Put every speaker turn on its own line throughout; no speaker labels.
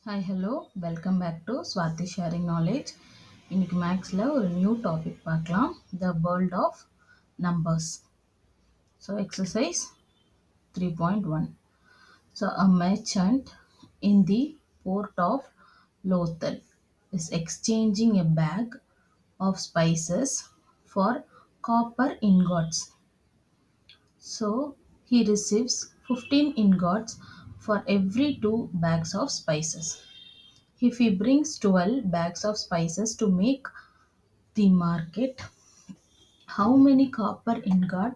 Hi hello welcome back to Swathi sharing knowledge. இன்னைக்கு மேக்ஸில் ஒரு நியூ டாபிக் பார்க்கலாம், the world of numbers. So exercise 3.1. So a merchant in the port of Lothal is exchanging a bag of spices for copper ingots. So he receives 15 ingots for every 2 bags of spices. If he brings 12 bags of spices to make the market, how many copper ingot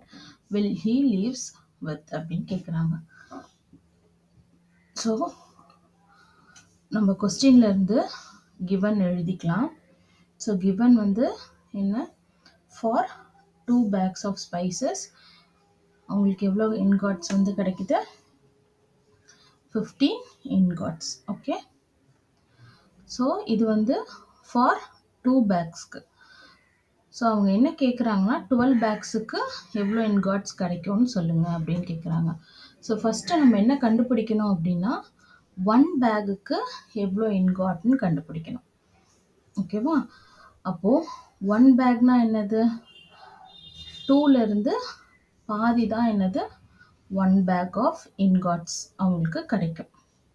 will he leaves with அப்படின்னு கேட்குறாங்க. So நம்ம கொஸ்டின்ல இருந்து given எழுதிக்கலாம். So given வந்து என்ன, for 2 bags of spices அவங்களுக்கு எவ்வளோ இன்காட்ஸ் வந்து கிடைக்குது, 15 இன்காட்ஸ். ஓகே, ஸோ இது வந்து ஃபார் 2 பேக்ஸ்க்கு. ஸோ அவங்க என்ன கேட்குறாங்கன்னா 12 பேக்ஸுக்கு எவ்வளோ இன்காட்ஸ் கிடைக்கும்னு சொல்லுங்கள் அப்படின்னு கேட்குறாங்க. ஸோ ஃபஸ்ட்டு நம்ம என்ன கண்டுபிடிக்கணும் அப்படின்னா 1 பேகுக்கு எவ்வளோ இன்காட்னு கண்டுபிடிக்கணும். ஓகேவா? அப்போது 1 பேக்னா என்னது, 2லேருந்து பாதி தான் என்னது, 1 பேக் ஆஃப் இன்காட்ஸ் அவங்களுக்கு கிடைக்கும்.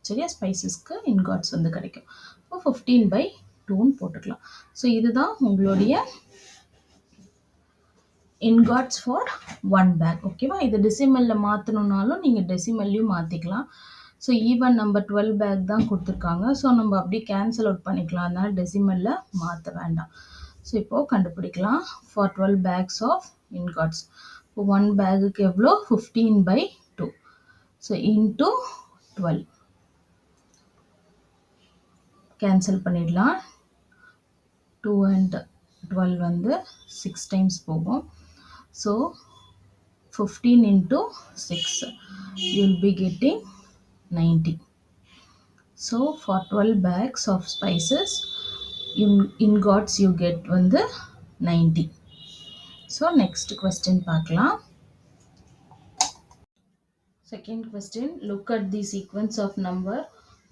சரியா? ஸ்பைசஸ்க்கு இன்காட்ஸ் வந்து கிடைக்கும். இப்போ 15/2ன்னு போட்டுக்கலாம். ஸோ இதுதான் உங்களுடைய இன்காட்ஸ் ஃபார் 1 பேக். ஓகேவா? இது டெசிமலில் மாற்றணுன்னாலும் நீங்கள் டெசிமல்லையும் மாற்றிக்கலாம். ஸோ ஈவன் நம்பர் 12 பேக் தான் கொடுத்துருக்காங்க. ஸோ நம்ம அப்படியே கேன்சல் அவுட் பண்ணிக்கலாம், அதனால டெசிமலில் மாற்ற வேண்டாம். ஸோ இப்போது கண்டுபிடிக்கலாம் ஃபார் 12 பேக்ஸ் ஆஃப் இன்காட்ஸ். இப்போ 1 பேக்குக்கு எவ்வளோ, 15/2. ஸோ இன்ட்டு 12 கேன்சல் பண்ணிடலாம். 2 and 12 வந்து 6 டைம்ஸ் போகும். So 15 into 6, you will be getting 90. So for 12 bags of spices, ingots you get வந்து 90. So next question பார்க்கலாம். Second question, look at the sequence of number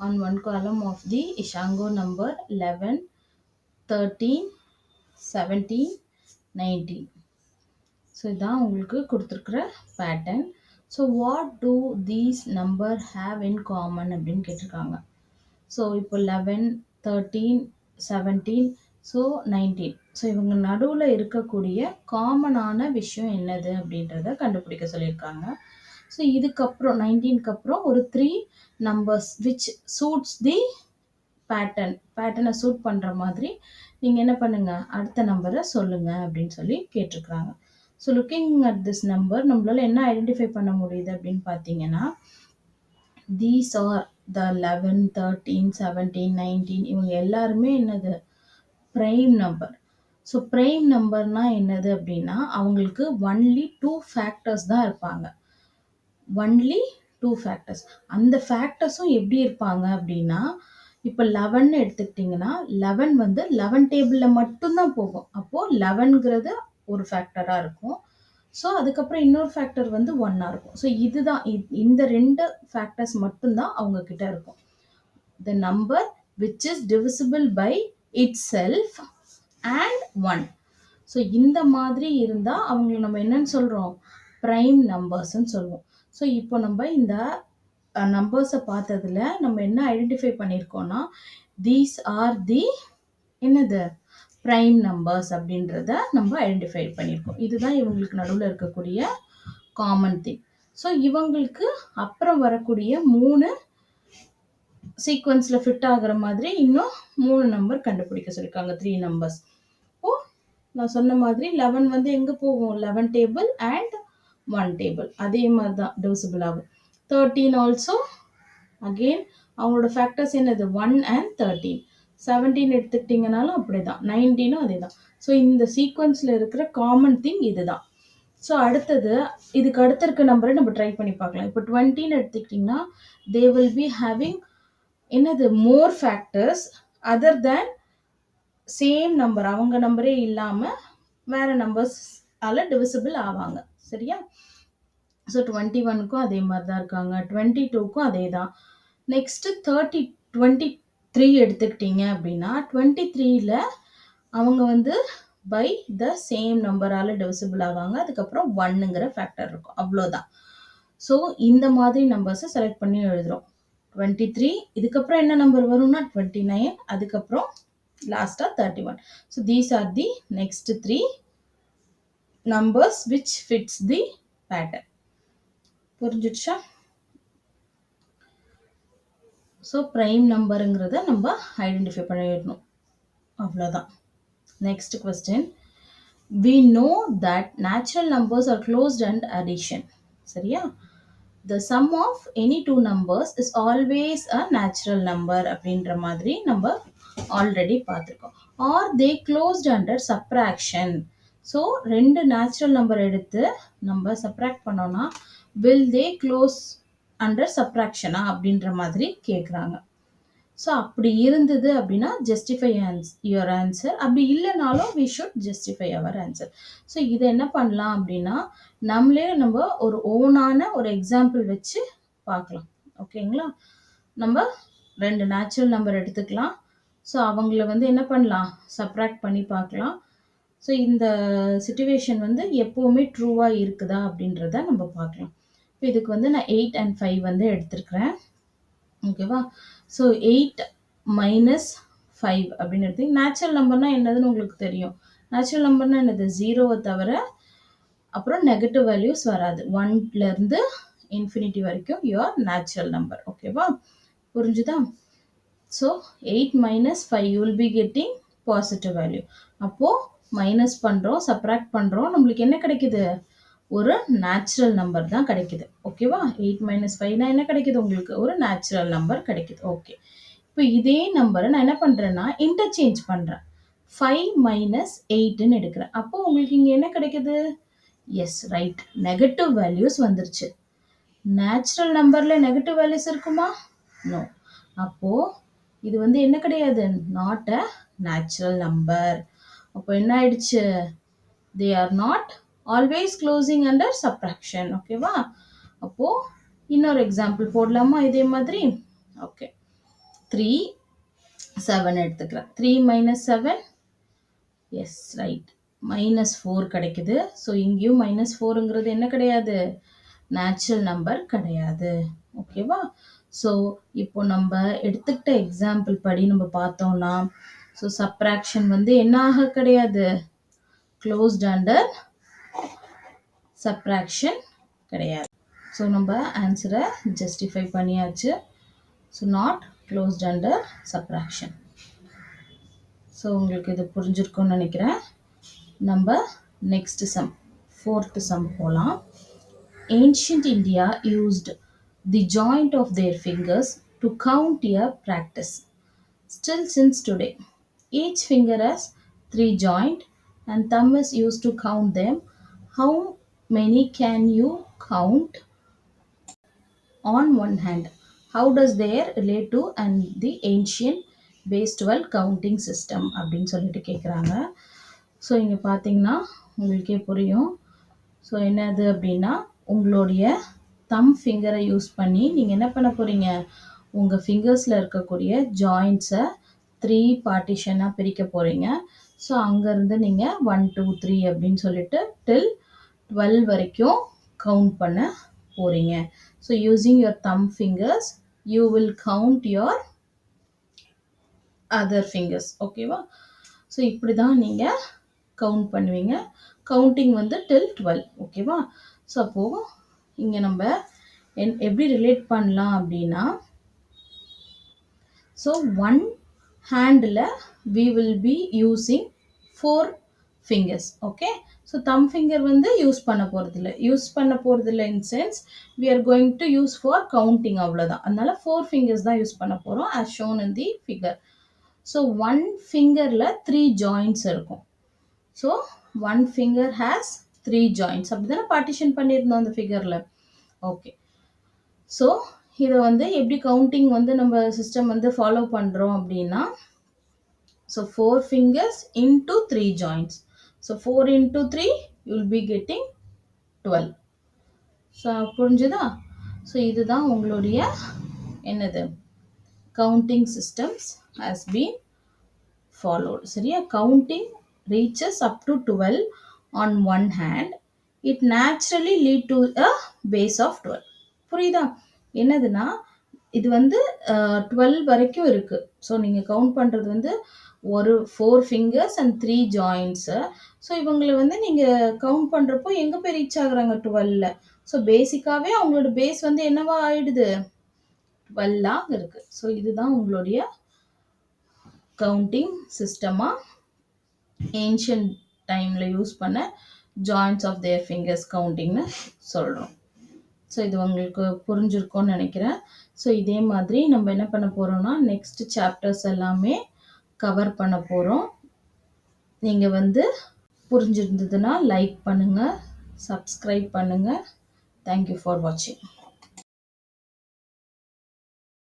on one column of the Ishango number 11, 13, 17, 19. So இதான் உங்களுக்கு கொடுத்துருக்குற pattern. So what do these number have in common அப்படின்னு கேட்டிருக்காங்க. So இப்போ 11, 13, 17, so 19. So இவங்க நடுவில் இருக்கக்கூடிய காமனான விஷயம் என்னது அப்படின்றத கண்டுபிடிக்க சொல்லியிருக்காங்க. ஸோ இதுக்கப்புறம் 19க்கு அப்புறம் ஒரு 3 நம்பர்ஸ் விச் சூட்ஸ் தி பேட்டர்னை சூட் பண்ணுற மாதிரி நீங்கள் என்ன பண்ணுங்கள், அடுத்த நம்பரை சொல்லுங்கள் அப்படின்னு சொல்லி கேட்டிருக்கிறாங்க. So looking at this number நம்மளால என்ன ஐடென்டிஃபை பண்ண முடியுது அப்படின்னு பார்த்தீங்கன்னா, தீஸ் ஆர் த 11, 13, 17, 19 இவங்க எல்லாருமே என்னது, ப்ரைம் நம்பர். ஸோ ப்ரைம் நம்பர்னா என்னது அப்படின்னா அவங்களுக்கு ஒன்லி 2 ஃபேக்டர்ஸ் தான் இருப்பாங்க. Only 2 factors. அந்த ஃபேக்டர்ஸும் எப்படி இருப்பாங்க அப்படின்னா, இப்போ 11 எடுத்துக்கிட்டிங்கன்னா 11 வந்து 11 டேபிளில் மட்டும்தான் போகும். அப்போது 11ங்கிறது ஒரு ஃபேக்டராக இருக்கும். ஸோ அதுக்கப்புறம் இன்னொரு ஃபேக்டர் வந்து 1ஆக இருக்கும். ஸோ இதுதான் இந்த 2 ஃபேக்டர்ஸ் மட்டும்தான் அவங்க கிட்ட இருக்கும். The number which is divisible by itself and 1. So இந்த மாதிரி இருந்தால் அவங்களை நம்ம என்னன்னு சொல்கிறோம், ப்ரைம் நம்பர்ஸ்ன்னு சொல்லுவோம். ஸோ இப்போ நம்ம இந்த நம்பர்ஸை பார்த்ததுல நம்ம என்ன ஐடென்டிஃபை பண்ணியிருக்கோம்னா, தீஸ் ஆர் தி என்னது, ப்ரைம் நம்பர்ஸ் அப்படின்றத நம்ம ஐடென்டிஃபை பண்ணியிருக்கோம். இதுதான் இவங்களுக்கு நடுவில் இருக்கக்கூடிய காமன் திங். ஸோ இவங்களுக்கு அப்புறம் வரக்கூடிய 3 சீக்வன்ஸில் ஃபிட் ஆகிற மாதிரி இன்னும் 3 நம்பர் கண்டுபிடிக்க சொல்லியிருக்காங்க, 3 நம்பர்ஸ். ஓ, நான் சொன்ன மாதிரி 11 வந்து எங்கே போகும், 11 டேபிள் அண்ட் 1 டேபிள், அதே மாதிரி தான் டிவிசிபிள் ஆகும். 13 ஆல்சோ அகெயின் அவங்களோட ஃபேக்டர்ஸ் என்னது, 1 and 13. 17 எடுத்துக்கிட்டிங்கனாலும் அப்படி தான், 19ம் அதே தான். ஸோ இந்த சீக்வன்ஸில் இருக்கிற காமன் திங் இதுதான். ஸோ அடுத்தது இதுக்கு அடுத்த இருக்க நம்பரை நம்ம ட்ரை பண்ணி பார்க்கலாம். இப்போ 20ன்னு எடுத்துக்கிட்டிங்கன்னா தே வில் பி ஹேவிங் என்னது, more factors other than same number. அவங்க நம்பரே இல்லாமல் வேறு நம்பர்ஸால் டிவிசிபிள் ஆவாங்க. சரியா? ஸோ 21க்கும் அதே மாதிரி தான் இருக்காங்க, 22க்கும் அதே தான். நெக்ஸ்ட்டு 20 3 எடுத்துக்கிட்டீங்க அப்படின்னா 23ல அவங்க வந்து பை த சேம் நம்பரால் டிவிசிபிள் ஆவாங்க. அதுக்கப்புறம் 1ங்கிற ஃபேக்டர் இருக்கும். அவ்வளோதான். ஸோ இந்த மாதிரி நம்பர்ஸை செலக்ட் பண்ணி எழுதுறோம். 23 இதுக்கப்புறம் என்ன நம்பர் வரும்னா 29 அதுக்கப்புறம் லாஸ்ட்டாக 31. So these are the next 3 numbers which fits the pattern. புரிஞ்சிடுச்சா? ஸோ ப்ரைம் நம்பருங்கிறத நம்ம ஐடென்டிஃபை பண்ணிடணும். அவ்வளோதான். Next question. We know that natural numbers are closed and addition. சரியா? The sum of any two numbers is always a natural number அப்படின்ற மாதிரி நம்ம already பார்த்துருக்கோம். Or they closed under subtraction. So ரெண்டு நேச்சுரல் நம்பர் எடுத்து நம்ம subtract பண்ணோம்னா will they close under subtraction அப்படின்ற மாதிரி கேட்குறாங்க. ஸோ அப்படி இருந்தது அப்படின்னா ஜஸ்டிஃபை யுவர் ஆன்சர். அப்படி இல்லைனாலும் we should justify our answer. So இதை என்ன பண்ணலாம் அப்படின்னா நம்ம ஒரு ஓனான ஒரு எக்ஸாம்பிள் வச்சு பார்க்கலாம். ஓகேங்களா? நம்ம ரெண்டு நேச்சுரல் நம்பர் எடுத்துக்கலாம். ஸோ அவங்கள வந்து என்ன பண்ணலாம், சப்ராக்ட் பண்ணி பார்க்கலாம். ஸோ இந்த சிச்சுவேஷன் வந்து எப்போவுமே ட்ரூவாக இருக்குதா அப்படின்றத நம்ம பார்க்கலாம். இப்போ இதுக்கு வந்து நான் 8 and 5 வந்து எடுத்திருக்கிறேன். ஓகேவா? ஸோ 8 மைனஸ் 5 அப்படின்னு எடுத்து நேச்சுரல் நம்பர்னா என்னதுன்னு உங்களுக்கு தெரியும். நேச்சுரல் நம்பர்னா என்னது? 0வை தவிர அப்புறம் நெகட்டிவ் வேல்யூஸ் வராது. 1லேருந்து இன்ஃபினிட்டி வரைக்கும் யுவர் நேச்சுரல் நம்பர். ஓகேவா? புரிஞ்சுதா? So 8 minus 5 you will be getting positive value. அப்போது மைனஸ் பண்ணுறோம், சப்ராக்ட் பண்ணுறோம், நம்மளுக்கு என்ன கிடைக்குது? ஒரு நேச்சுரல் நம்பர் தான் கிடைக்குது. ஓகேவா? 8 மைனஸ் 5னா என்ன கிடைக்குது உங்களுக்கு? ஒரு நேச்சுரல் நம்பர் கிடைக்குது. ஓகே. இப்போ இதே நம்பரை நான் என்ன பண்ணுறேன்னா இன்டர்சேஞ்ச் பண்ணுறேன். 5 மைனஸ் 8ன்னு எடுக்கிறேன். அப்போ உங்களுக்கு இங்கே என்ன கிடைக்குது? எஸ், ரைட், நெகட்டிவ் வேல்யூஸ் வந்துருச்சு. நேச்சுரல் நம்பரில் நெகட்டிவ் வேல்யூஸ் இருக்குமா? நோ. அப்போது இது வந்து என்ன கிடையாது? Not a natural number. அப்போ என்ன ஆயிடுச்சு? They are not always closing under subtraction. ஓகேவா? அப்போது இன்னொரு எக்ஸாம்பிள் போடலாமா இதே மாதிரி? ஓகே. 3 7 எடுத்துக்கிறேன். 3 மைனஸ் 7, எஸ், ரைட், மைனஸ் 4 கிடைக்குது. ஸோ இங்கேயும் மைனஸ் 4ங்கிறது என்ன கிடையாது? நேச்சுரல் நம்பர் கிடையாது. ஓகேவா? ஸோ இப்போ நம்ம எடுத்துக்கிட்ட எக்ஸாம்பிள் படி நம்ம பார்த்தோம்னா ஸோ சப்ராக்ஷன் வந்து என்ன ஆக கிடையாது? க்ளோஸ்ட் அண்டர் சப்ராக்ஷன் கிடையாது. ஸோ நம்ம ஆன்சரை ஜஸ்டிஃபை பண்ணியாச்சு. So not closed under subtraction. So உங்களுக்கு இது புரிஞ்சிருக்கும்னு நினைக்கிறேன். நம்ம நெக்ஸ்ட் சம், 4th சம் போகலாம். Ancient India used the joint of their fingers to count a practice. Still since today, each finger has 3 joints and thumb is used to count them. How many can you count on one hand? How does there relate to and the ancient base 12 counting system அப்படின்னு சொல்லிட்டு கேட்குறாங்க. So இங்கே பார்த்தீங்கன்னா உங்களுக்கே புரியும். So என்னது அப்படின்னா உங்களுடைய தம் ஃபிங்கரை யூஸ் பண்ணி நீங்கள் என்ன பண்ண போகிறீங்க? உங்கள் ஃபிங்கர்ஸில் இருக்கக்கூடிய ஜாயிண்ட்ஸை 3 பார்ட்டிஷனாக பிரிக்க போகிறீங்க. ஸோ அங்கேருந்து நீங்கள் 1 2 3 அப்படின்னு சொல்லிட்டு டில் 12 வரைக்கும் கவுண்ட் பண்ண போகிறீங்க. So using your them fingers you will count your other fingers. ஓகேவா? ஸோ இப்படி தான் நீங்கள் கவுண்ட் பண்ணுவீங்க. கவுண்டிங் வந்து டில் 12. ஓகேவா? ஸோ அப்போது இங்கே நம்ம எப்படி ரிலேட் பண்ணலாம் அப்படின்னா so one handle we will be using 4 fingers. Okay. So them finger வந்து யூஸ் பண்ண போகிறதில்ல in sense we are going to use for counting. அவ்வளோதான். அதனால 4 fingers தான் யூஸ் பண்ண போகிறோம் as shown in the figure. So one ஃபிங்கரில் 3 joints இருக்கும். So one finger has 3 joints. அப்படி தானே பார்ட்டிஷன் பண்ணியிருந்தோம் அந்த ஃபிகரில். ஓகே. ஸோ இதை வந்து எப்படி கவுண்டிங் வந்து நம்ம சிஸ்டம் வந்து ஃபாலோ பண்ணுறோம் அப்படின்னா so 4 fingers into 3 joints. So 4 into 3 you will be getting 12. So புரிஞ்சுதா? ஸோ இதுதான் உங்களுடைய என்னது counting systems has been followed. சரியா? counting reaches up to 12 on one hand, it naturally lead to a base of 12. புரியுதா? என்னதுன்னா இது வந்து 12 வரைக்கும் இருக்கு. ஸோ நீங்க கவுண்ட் பண்றது வந்து ஒரு 4 ஃபிங்கர்ஸ் அண்ட் 3 ஜாயிண்ட்ஸு. ஸோ இவங்கள வந்து நீங்க கவுண்ட் பண்றப்போ எங்க போய் ரீச் ஆகுறாங்க 12ல. ஸோ பேசிக்காவே அவங்களோட பேஸ் வந்து என்னவா ஆயிடுது? 12ஆ இருக்கு. ஸோ இதுதான் உங்களுடைய கவுண்டிங் சிஸ்டமா ஏன்ஷியன்ட் டைம்ல யூஸ் பண்ண ஜாயிண்ட்ஸ் ஆஃப் தேர் ஃபிங்கர்ஸ் கவுண்டிங்னு சொல்றோம். ஸோ இது உங்களுக்கு புரிஞ்சிருக்கும்னு நினைக்கிறேன். ஸோ இதே மாதிரி நம்ம என்ன பண்ண போறோம்னா நெக்ஸ்ட் சாப்டர்ஸ் எல்லாமே கவர் பண்ண போறோம். நீங்க வந்து புரிஞ்சிருந்ததுன்னா லைக் பண்ணுங்க, சப்ஸ்கிரைப் பண்ணுங்க. தேங்க்யூ ஃபார் வாட்சிங்.